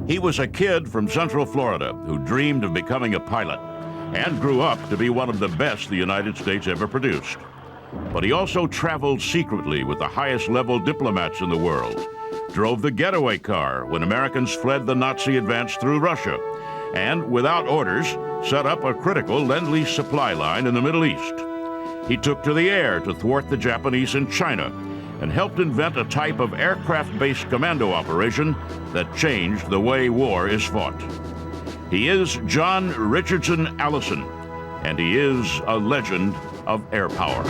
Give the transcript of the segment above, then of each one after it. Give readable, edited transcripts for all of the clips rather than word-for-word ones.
He was a kid from Central Florida who dreamed of becoming a pilot and grew up to be one of the best the United States ever produced. But he also traveled secretly with the highest level diplomats in the world, drove the getaway car when Americans fled the Nazi advance through Russia, and without orders, set up a critical lend-lease supply line in the Middle East. He took to the air to thwart the Japanese in China and helped invent a type of aircraft-based commando operation that changed the way war is fought. He is John Richardson Allison, and he is a legend of air power.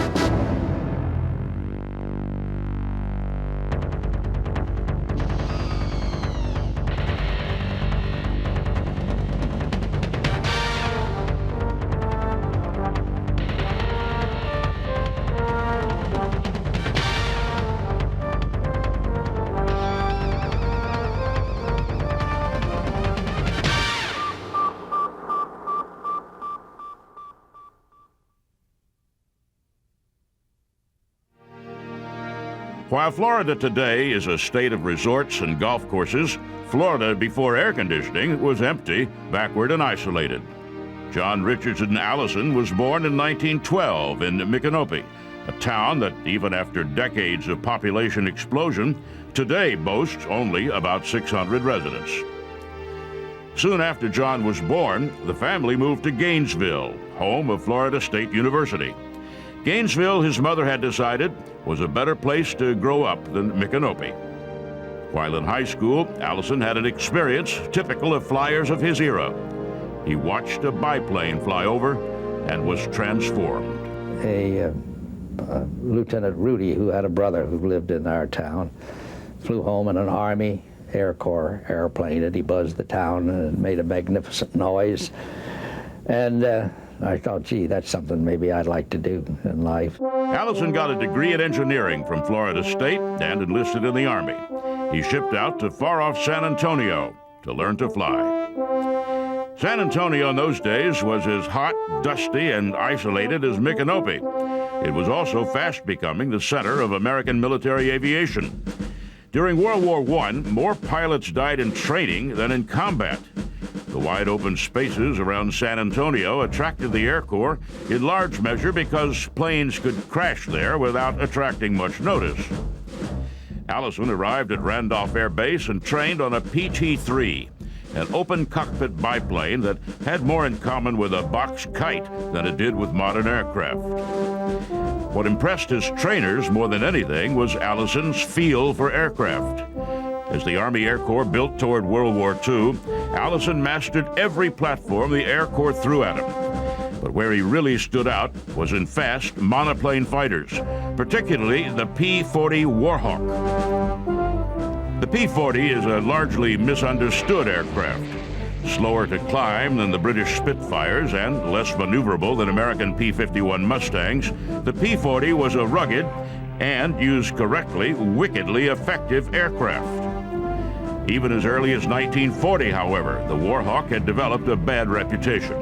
While Florida today is a state of resorts and golf courses, Florida before air conditioning was empty, backward, and isolated. John Richardson Allison was born in 1912 in Micanopy, a town that, even after decades of population explosion, today boasts only about 600 residents. Soon after John was born, the family moved to Gainesville, home of Florida State University. Gainesville, his mother had decided, was a better place to grow up than Micanopy. While in high school, Allison had an experience typical of flyers of his era. He watched a biplane fly over and was transformed. Lieutenant Rudy, who had a brother who lived in our town, flew home in an Army Air Corps airplane, and he buzzed the town and made a magnificent noise. And I thought, gee, that's something maybe I'd like to do in life. Allison got a degree in engineering from Florida State and enlisted in the Army. He shipped out to far-off San Antonio to learn to fly. San Antonio in those days was as hot, dusty, and isolated as Micanopy. It was also fast becoming the center of American military aviation. During World War I, more pilots died in training than in combat. The wide open spaces around San Antonio attracted the Air Corps in large measure because planes could crash there without attracting much notice. Allison arrived at Randolph Air Base and trained on a PT-3, an open cockpit biplane that had more in common with a box kite than it did with modern aircraft. What impressed his trainers more than anything was Allison's feel for aircraft. As the Army Air Corps built toward World War II, Allison mastered every platform the Air Corps threw at him. But where he really stood out was in fast monoplane fighters, particularly the P-40 Warhawk. The P-40 is a largely misunderstood aircraft. Slower to climb than the British Spitfires and less maneuverable than American P-51 Mustangs, the P-40 was a rugged and, used correctly, wickedly effective aircraft. Even as early as 1940, however, the Warhawk had developed a bad reputation.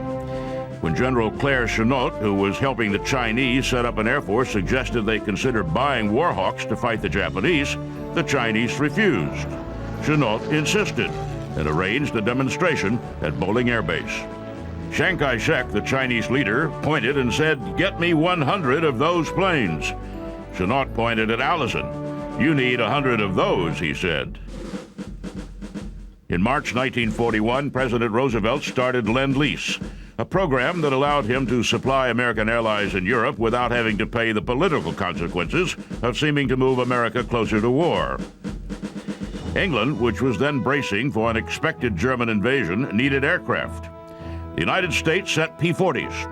When General Claire Chennault, who was helping the Chinese set up an air force, suggested they consider buying Warhawks to fight the Japanese, the Chinese refused. Chennault insisted and arranged a demonstration at Bowling Air Base. Chiang Kai-shek, the Chinese leader, pointed and said, "Get me 100 of those planes." Chennault pointed at Allison. "You need 100 of those," he said. In March 1941, President Roosevelt started Lend-Lease, a program that allowed him to supply American allies in Europe without having to pay the political consequences of seeming to move America closer to war. England, which was then bracing for an expected German invasion, needed aircraft. The United States sent P-40s.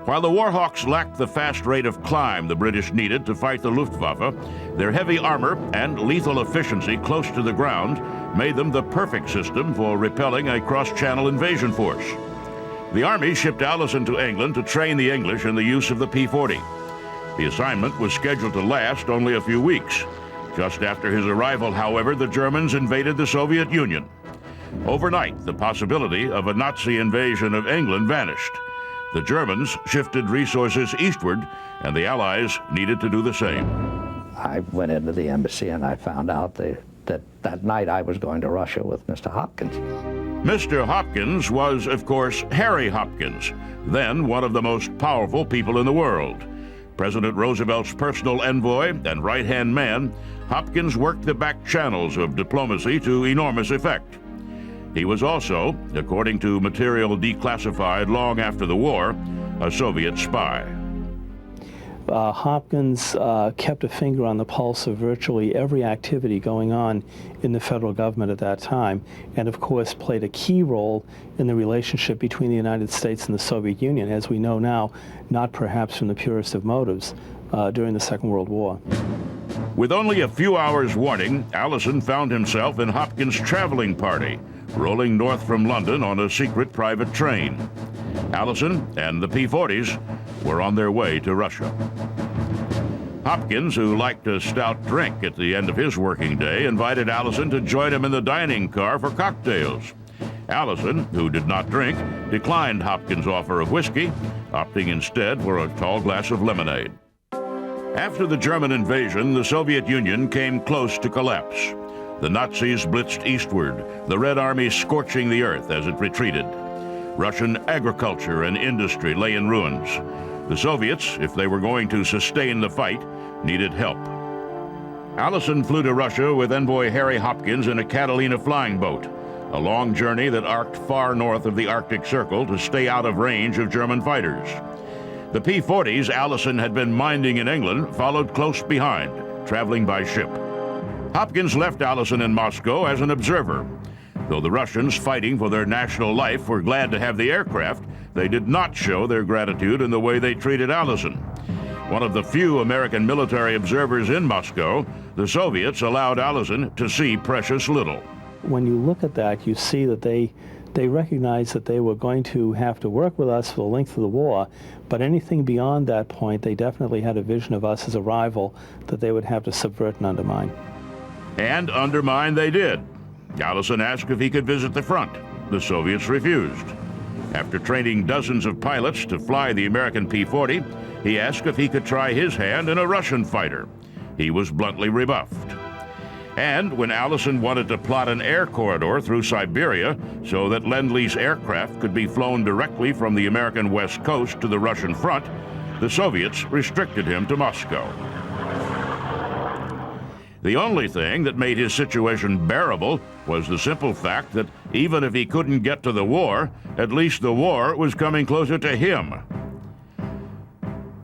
While the Warhawks lacked the fast rate of climb the British needed to fight the Luftwaffe, their heavy armor and lethal efficiency close to the ground made them the perfect system for repelling a cross-channel invasion force. The Army shipped Allison to England to train the English in the use of the P-40. The assignment was scheduled to last only a few weeks. Just after his arrival, however, the Germans invaded the Soviet Union. Overnight, the possibility of a Nazi invasion of England vanished. The Germans shifted resources eastward, and the Allies needed to do the same. I went into the embassy and I found out that that night I was going to Russia with Mr. Hopkins. Mr. Hopkins was, of course, Harry Hopkins, then one of the most powerful people in the world. President Roosevelt's personal envoy and right-hand man, Hopkins worked the back channels of diplomacy to enormous effect. He was also, according to material declassified long after the war, a Soviet spy. Hopkins kept a finger on the pulse of virtually every activity going on in the federal government at that time, and of course played a key role in the relationship between the United States and the Soviet Union, as we know now, not perhaps from the purest of motives, during the Second World War. With only a few hours' warning, Alison found himself in Hopkins' traveling party, rolling north from London on a secret private train. Alison and the P-40s were on their way to Russia. Hopkins, who liked a stout drink at the end of his working day, invited Alison to join him in the dining car for cocktails. Alison, who did not drink, declined Hopkins' offer of whiskey, opting instead for a tall glass of lemonade. After the German invasion, the Soviet Union came close to collapse. The Nazis blitzed eastward, the Red Army scorching the earth as it retreated. Russian agriculture and industry lay in ruins. The Soviets, if they were going to sustain the fight, needed help. Alison flew to Russia with envoy Harry Hopkins in a Catalina flying boat, a long journey that arced far north of the Arctic Circle to stay out of range of German fighters. The P-40s Alison had been minding in England followed close behind, traveling by ship. Hopkins left Alison in Moscow as an observer. Though the Russians fighting for their national life were glad to have the aircraft, they did not show their gratitude in the way they treated Alison. One of the few American military observers in Moscow, the Soviets allowed Alison to see precious little. When you look at that, you see that they recognized that they were going to have to work with us for the length of the war, but anything beyond that point, they definitely had a vision of us as a rival that they would have to subvert and undermine. And undermine they did. Alison asked if he could visit the front. The Soviets refused. After training dozens of pilots to fly the American P-40, he asked if he could try his hand in a Russian fighter. He was bluntly rebuffed. And when Alison wanted to plot an air corridor through Siberia so that lend-lease aircraft could be flown directly from the American West Coast to the Russian front, the Soviets restricted him to Moscow. The only thing that made his situation bearable was the simple fact that even if he couldn't get to the war, at least the war was coming closer to him.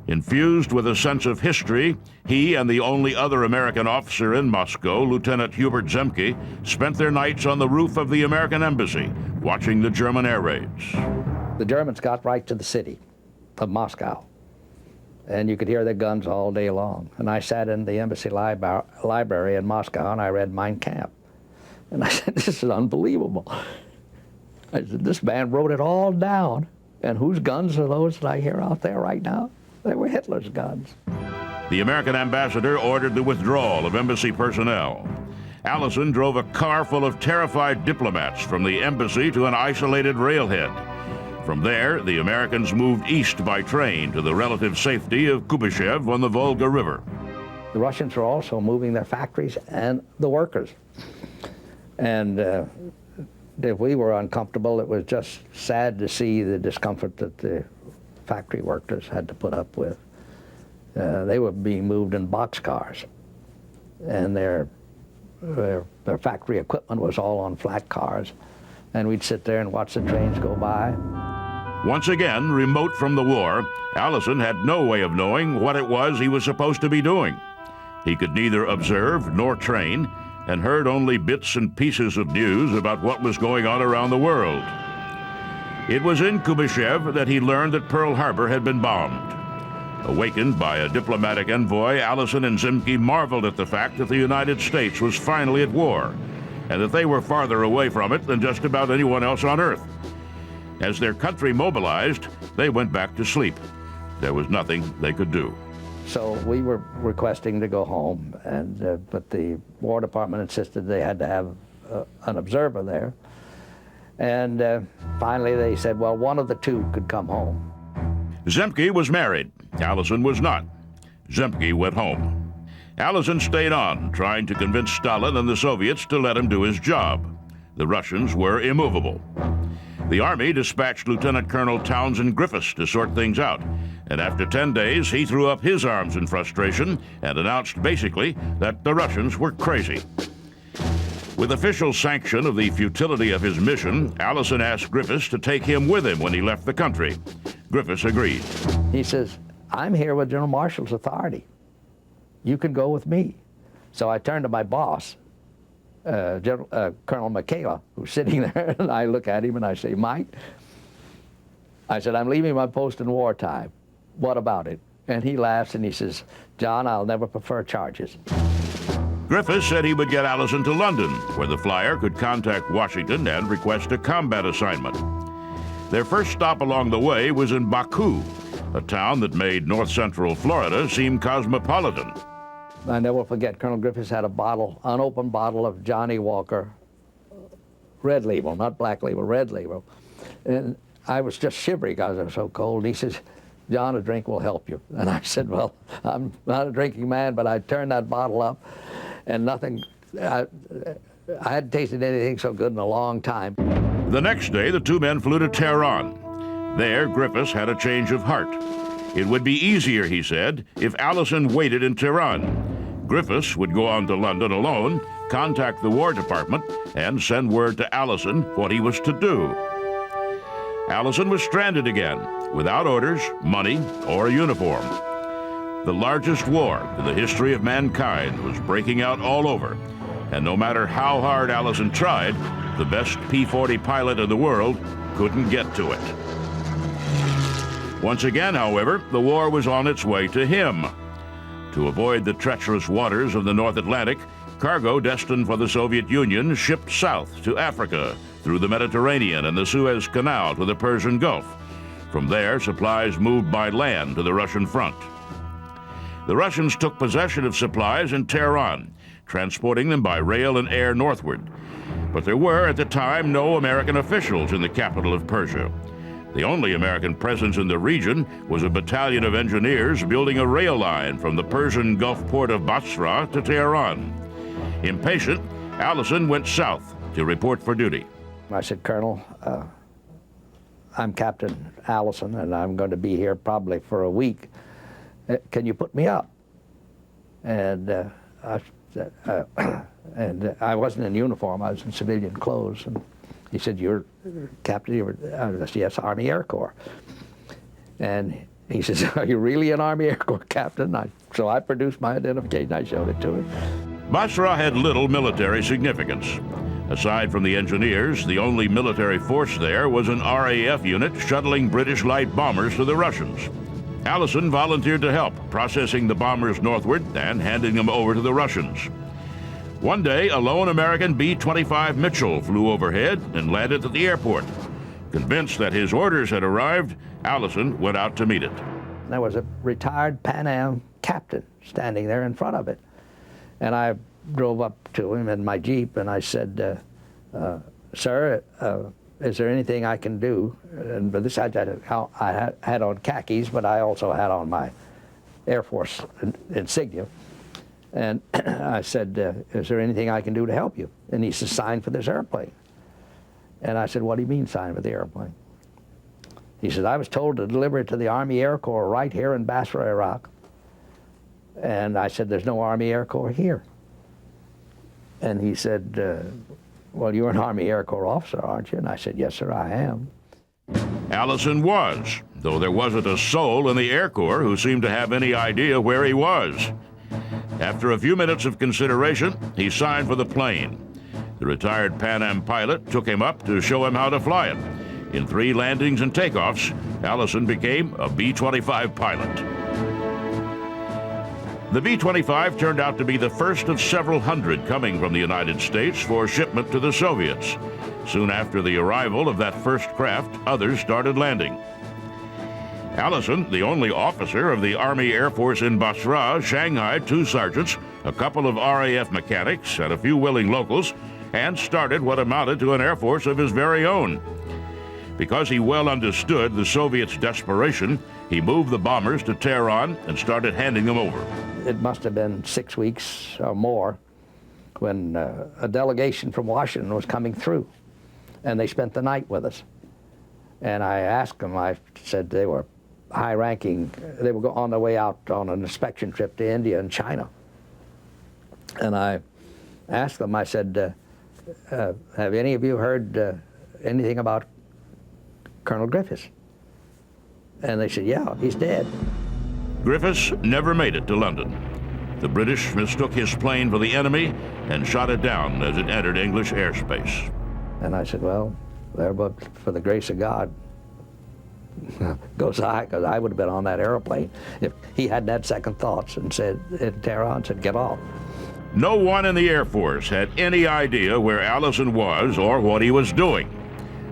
Infused with a sense of history, he and the only other American officer in Moscow, Lieutenant Hubert Zemke, spent their nights on the roof of the American embassy, watching the German air raids. The Germans got right to the city of Moscow, and you could hear their guns all day long. And I sat in the embassy library in Moscow, and I read Mein Kampf. And I said, this is unbelievable. I said, this man wrote it all down. And whose guns are those that I hear out there right now? They were Hitler's guns. The American ambassador ordered the withdrawal of embassy personnel. Alison drove a car full of terrified diplomats from the embassy to an isolated railhead. From there, the Americans moved east by train to the relative safety of Kubyshev on the Volga River. The Russians were also moving their factories and the workers. And if we were uncomfortable, it was just sad to see the discomfort that the factory workers had to put up with. They were being moved in boxcars, and their factory equipment was all on flat cars. And we'd sit there and watch the trains go by. Once again, remote from the war, Alison had no way of knowing what it was he was supposed to be doing. He could neither observe nor train, and heard only bits and pieces of news about what was going on around the world. It was in Kubyshev that he learned that Pearl Harbor had been bombed. Awakened by a diplomatic envoy, Alison and Zemke marveled at the fact that the United States was finally at war, and that they were farther away from it than just about anyone else on Earth. As their country mobilized, they went back to sleep. There was nothing they could do. So we were requesting to go home, but the War Department insisted they had to have an observer there. And finally they said, well, one of the two could come home. Zemke was married. Alison was not. Zemke went home. Alison stayed on, trying to convince Stalin and the Soviets to let him do his job. The Russians were immovable. The Army dispatched Lieutenant Colonel Townsend Griffiths to sort things out, and after 10 days, he threw up his arms in frustration and announced basically that the Russians were crazy. With official sanction of the futility of his mission, Alison asked Griffiths to take him with him when he left the country. Griffiths agreed. He says, I'm here with General Marshall's authority. You can go with me. So I turned to my boss, Colonel Michaela, who's sitting there, and I look at him and I say, Mike, I said, I'm leaving my post in wartime. What about it? And he laughs and he says, John, I'll never prefer charges. Griffiths said he would get Alison to London, where the flyer could contact Washington and request a combat assignment. Their first stop along the way was in Baku, a town that made north-central Florida seem cosmopolitan. I never forget, Colonel Griffiths had a bottle, unopened bottle of Johnny Walker, red label, not black label, red label. And I was just shivering because I was so cold. He says, John, a drink will help you. And I said, well, I'm not a drinking man, but I turned that bottle up and nothing, I hadn't tasted anything so good in a long time. The next day, the two men flew to Tehran. There, Griffiths had a change of heart. It would be easier, he said, if Alison waited in Tehran. Griffiths would go on to London alone, contact the War Department, and send word to Alison what he was to do. Alison was stranded again, without orders, money, or a uniform. The largest war in the history of mankind was breaking out all over, and no matter how hard Alison tried, the best P-40 pilot in the world couldn't get to it. Once again, however, the war was on its way to him. To avoid the treacherous waters of the North Atlantic, cargo destined for the Soviet Union shipped south to Africa, through the Mediterranean and the Suez Canal to the Persian Gulf. From there, supplies moved by land to the Russian front. The Russians took possession of supplies in Tehran, transporting them by rail and air northward. But there were, at the time, no American officials in the capital of Persia. The only American presence in the region was a battalion of engineers building a rail line from the Persian Gulf port of Basra to Tehran. Impatient, Alison went south to report for duty. I said, Colonel, I'm Captain Alison, and I'm going to be here probably for a week. Can you put me up? And I wasn't in uniform. I was in civilian clothes. And he said, you're Captain? I said, yes, Army Air Corps. And he says, are you really an Army Air Corps captain? So I produced my identification. I showed it to him. Basra had little military significance. Aside from the engineers, the only military force there was an RAF unit shuttling British light bombers to the Russians. Alison volunteered to help, processing the bombers northward and handing them over to the Russians. One day, a lone American B-25 Mitchell flew overhead and landed at the airport. Convinced that his orders had arrived, Alison went out to meet it. There was a retired Pan Am captain standing there in front of it. And I drove up to him in my Jeep and I said, sir, is there anything I can do? And by this I had on khakis, but I also had on my Air Force insignia. And I said, is there anything I can do to help you? And he said, sign for this airplane. And I said, what do you mean sign for the airplane? He said, I was told to deliver it to the Army Air Corps right here in Basra, Iraq. And I said, there's no Army Air Corps here. And he said, well, you're an Army Air Corps officer, aren't you? And I said, yes, sir, I am. Alison was, though there wasn't a soul in the Air Corps who seemed to have any idea where he was. After a few minutes of consideration, he signed for the plane. The retired Pan Am pilot took him up to show him how to fly it. In 3 landings and takeoffs, Alison became a B-25 pilot. The B-25 turned out to be the first of several hundred coming from the United States for shipment to the Soviets. Soon after the arrival of that first craft, others started landing. Alison, the only officer of the Army Air Force in Basra, shanghaied 2 sergeants, a couple of RAF mechanics, and a few willing locals, and started what amounted to an Air Force of his very own. Because he well understood the Soviets' desperation, He moved the bombers to Tehran and started handing them over. It must have been 6 weeks or more when a delegation from Washington was coming through, and they spent the night with us. And I asked them, I said they were high-ranking, they were on their way out on an inspection trip to India and China. And I asked them, I said, have any of you heard anything about Colonel Griffiths? And they said, yeah, he's dead. Griffiths never made it to London. The British mistook his plane for the enemy and shot it down as it entered English airspace. And I said, well, there, but for the grace of God goes I, because I would have been on that airplane if he hadn't had second thoughts and said, in Tehran, said, get off. No one in the Air Force had any idea where Alison was or what he was doing.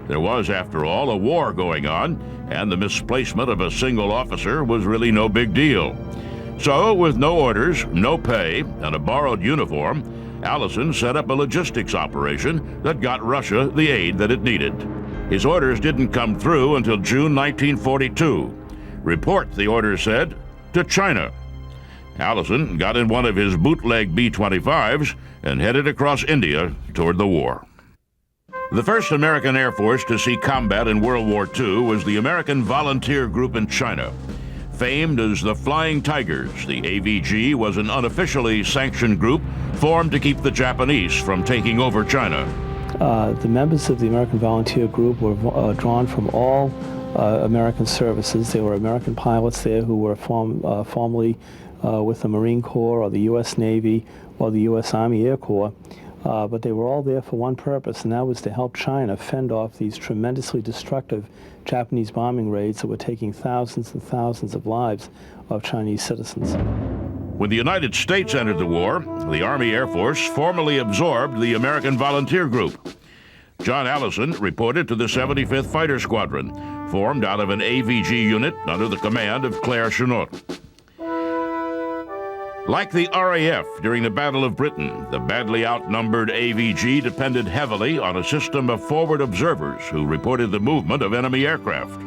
There was, after all, a war going on, and the misplacement of a single officer was really no big deal. So, with no orders, no pay, and a borrowed uniform, Alison set up a logistics operation that got Russia the aid that it needed. His orders didn't come through until June 1942. Report, the order said, to China. Alison got in one of his bootleg B-25s and headed across India toward the war. The first American Air Force to see combat in World War II was the American Volunteer Group in China. Famed as the Flying Tigers, the AVG was an unofficially sanctioned group formed to keep the Japanese from taking over China. The members of the American Volunteer Group were drawn from all American services. There were American pilots there who were formerly with the Marine Corps or the U.S. Navy or the U.S. Army Air Corps. But they were all there for one purpose, and that was to help China fend off these tremendously destructive Japanese bombing raids that were taking thousands and thousands of lives of Chinese citizens. When the United States entered the war, the Army Air Force formally absorbed the American Volunteer Group. John Allison reported to the 75th Fighter Squadron, formed out of an AVG unit under the command of Claire Chennault. Like the RAF during the Battle of Britain, the badly outnumbered AVG depended heavily on a system of forward observers who reported the movement of enemy aircraft.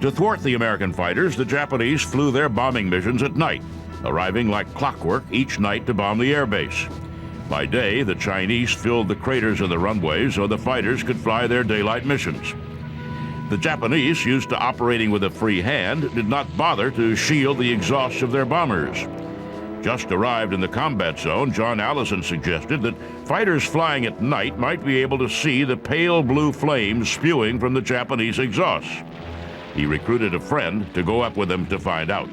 To thwart the American fighters, the Japanese flew their bombing missions at night, arriving like clockwork each night to bomb the airbase. By day, the Chinese filled the craters in the runways so the fighters could fly their daylight missions. The Japanese, used to operating with a free hand, did not bother to shield the exhausts of their bombers. Just arrived in the combat zone, John Allison suggested that fighters flying at night might be able to see the pale blue flames spewing from the Japanese exhausts. He recruited a friend to go up with him to find out.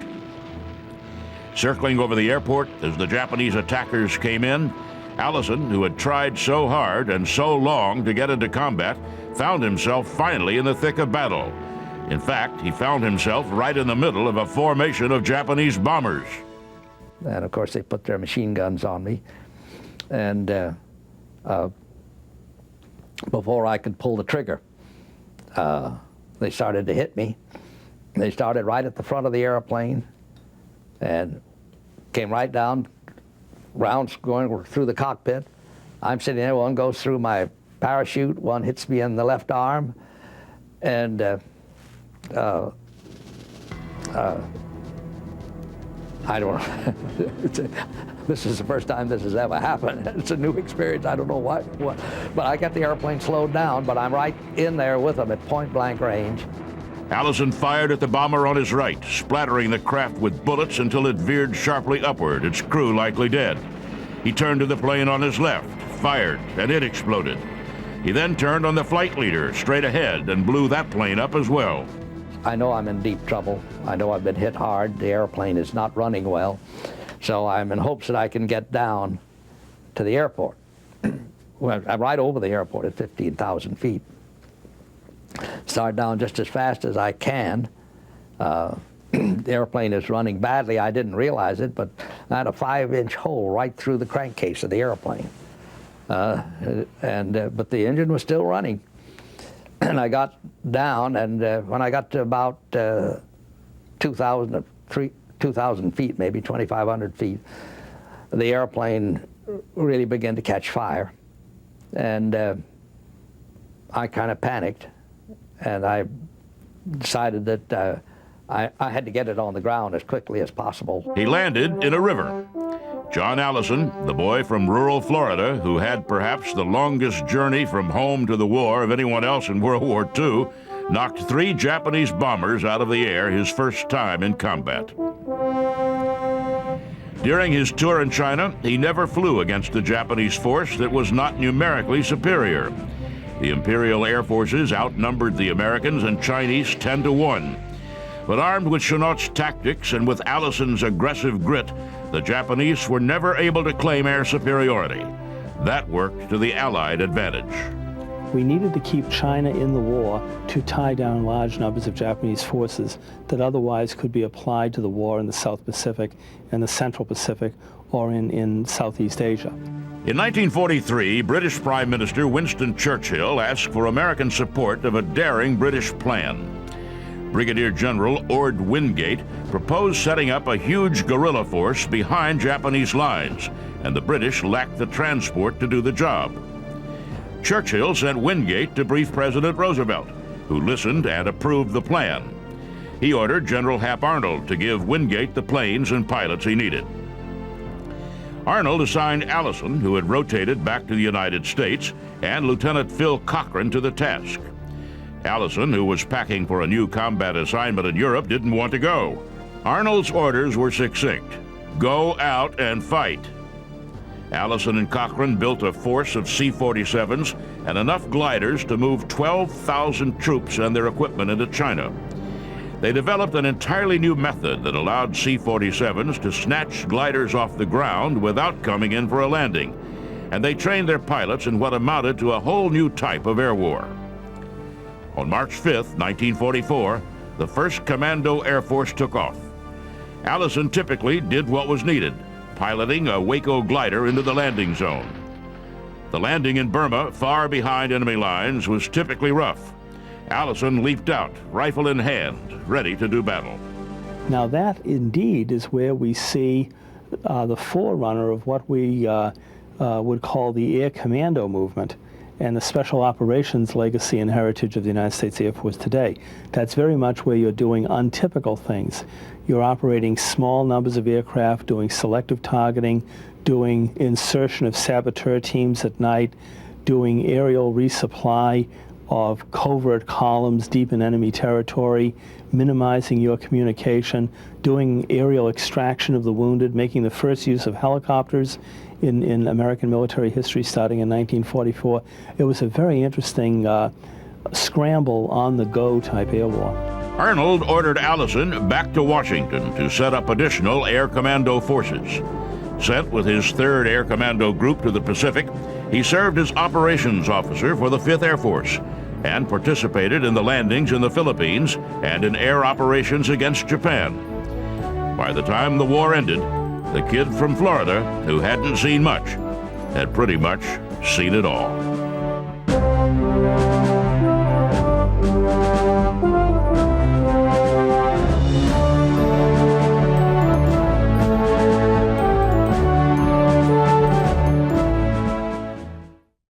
Circling over the airport as the Japanese attackers came in, Allison, who had tried so hard and so long to get into combat, found himself finally in the thick of battle. In fact, he found himself right in the middle of a formation of Japanese bombers. And of course they put their machine guns on me. And before I could pull the trigger, they started to hit me. They started right at the front of the airplane and came right down, rounds going through the cockpit. I'm sitting there, one goes through my parachute, one hits me in the left arm, and I don't know. This is the first time this has ever happened. It's a new experience. I don't know what. But I got the airplane slowed down, but I'm right in there with them at point-blank range. Allison fired at the bomber on his right, splattering the craft with bullets until it veered sharply upward, its crew likely dead. He turned to the plane on his left, fired, and it exploded. He then turned on the flight leader straight ahead and blew that plane up as well. I know I'm in deep trouble. I know I've been hit hard. The airplane is not running well. So I'm in hopes that I can get down to the airport. Well, I'm right over the airport at 15,000 feet. Start down just as fast as I can. The airplane is running badly. I didn't realize it, but I had a 5-inch hole right through the crankcase of the airplane. But the engine was still running. And I got down, and when I got to about 2,000 feet, maybe 2,500 feet, the airplane really began to catch fire. And I kind of panicked, and I decided that I had to get it on the ground as quickly as possible. He landed in a river. John Allison, the boy from rural Florida who had perhaps the longest journey from home to the war of anyone else in World War II, knocked 3 Japanese bombers out of the air his first time in combat. During his tour in China, he never flew against a Japanese force that was not numerically superior. The Imperial Air Forces outnumbered the Americans and Chinese 10-1. But armed with Chennault's tactics and with Allison's aggressive grit, the Japanese were never able to claim air superiority. That worked to the Allied advantage. We needed to keep China in the war to tie down large numbers of Japanese forces that otherwise could be applied to the war in the South Pacific and the Central Pacific or in Southeast Asia. In 1943, British Prime Minister Winston Churchill asked for American support of a daring British plan. Brigadier General Ord Wingate proposed setting up a huge guerrilla force behind Japanese lines, and the British lacked the transport to do the job. Churchill sent Wingate to brief President Roosevelt, who listened and approved the plan. He ordered General Hap Arnold to give Wingate the planes and pilots he needed. Arnold assigned Alison, who had rotated back to the United States, and Lieutenant Phil Cochran to the task. Alison, who was packing for a new combat assignment in Europe, didn't want to go. Arnold's orders were succinct: go out and fight. Alison and Cochran built a force of C-47s and enough gliders to move 12,000 troops and their equipment into China. They developed an entirely new method that allowed C-47s to snatch gliders off the ground without coming in for a landing, and they trained their pilots in what amounted to a whole new type of air war. On March 5, 1944, the 1st Commando Air Force took off. Alison typically did what was needed, piloting a Waco glider into the landing zone. The landing in Burma, far behind enemy lines, was typically rough. Alison leaped out, rifle in hand, ready to do battle. Now that indeed is where we see the forerunner of what we would call the Air Commando movement and the special operations legacy and heritage of the United States Air Force today. That's very much where you're doing untypical things. You're operating small numbers of aircraft, doing selective targeting, doing insertion of saboteur teams at night, doing aerial resupply of covert columns deep in enemy territory, minimizing your communication, doing aerial extraction of the wounded, making the first use of helicopters in American military history starting in 1944. It was a very interesting scramble on-the-go type air war. Arnold ordered Alison back to Washington to set up additional Air Commando forces. Sent with his 3rd Air Commando Group to the Pacific, he served as operations officer for the 5th Air Force and participated in the landings in the Philippines and in air operations against Japan. By the time the war ended, the kid from Florida, who hadn't seen much, had pretty much seen it all.